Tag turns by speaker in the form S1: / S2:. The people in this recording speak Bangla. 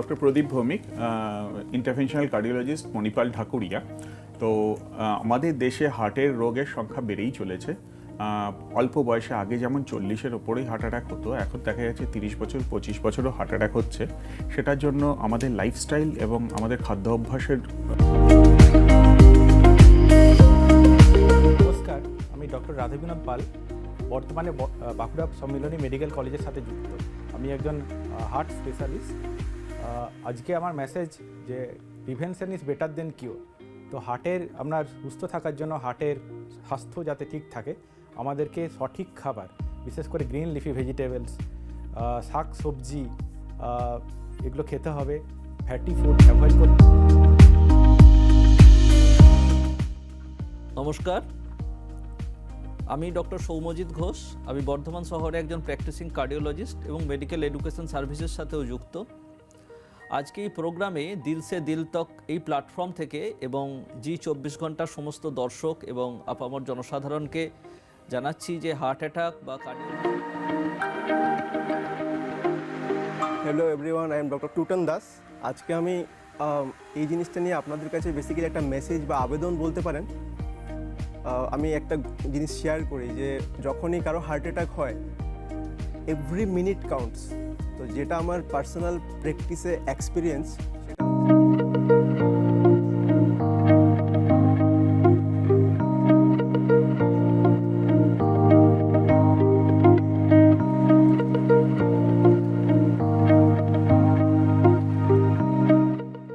S1: ডক্টর প্রদীপ ভৌমিক, ইন্টারভেনশনাল কার্ডিওলজিস্ট, মণিপাল ঢাকুরিয়া। তো আমাদের দেশে হার্টের রোগের সংখ্যা বেড়েই চলেছে। অল্প বয়সে আগে যেমন 40-এর ওপরেই হার্ট অ্যাটাক হতো, এখন দেখা যাচ্ছে 30 বছর 25 বছরও হার্ট অ্যাটাক হচ্ছে। সেটার জন্য আমাদের লাইফস্টাইল এবং আমাদের খাদ্য অভ্যাসের।
S2: নমস্কার, আমি ডক্টর রাধাবিনোদ পাল, বর্তমানে বাঁকুড়া সম্মিলনী মেডিকেল কলেজের সাথে যুক্ত। আমি একজন হার্ট স্পেশালিস্ট। আজকে আমার মেসেজ যে prevention is better then cure. তো হার্টের আপনার সুস্থ থাকার জন্য, হার্টের স্বাস্থ্য যাতে ঠিক থাকে, আমাদেরকে সঠিক খাবার, বিশেষ করে গ্রিন লিফি ভেজিটেবলস, শাক সবজি, এগুলো খেতে হবে। ফ্যাটি ফুড অ্যাভয়েড করতে।
S3: নমস্কার, আমি ডক্টর সৌম্যজিৎ ঘোষ। আমি বর্ধমান শহরে একজন প্র্যাকটিসিং কার্ডিওলজিস্ট এবং মেডিকেল এডুকেশন সার্ভিসের সাথেও যুক্ত। আজকে এই প্রোগ্রামে দিল সে দিল তক এই প্ল্যাটফর্ম থেকে এবং জি24 ঘন্টার সমস্ত দর্শক এবং আপামর জনসাধারণকে জানাচ্ছি যে হার্ট অ্যাটাক বা
S4: hello everyone, I am doctor two-tone Das. আজকে আমি এই জিনিসটা নিয়ে আপনাদের কাছে বেসিক্যালি একটা মেসেজ বা আবেদন বলতে পারেন। আমি একটা জিনিস শেয়ার করি যে যখনই কারো হার্ট অ্যাটাক হয়, এভরি মিনিট কাউন্টস। তো যেটা আমার পার্সোনাল প্র্যাকটিসে এক্সপিরিয়েন্স,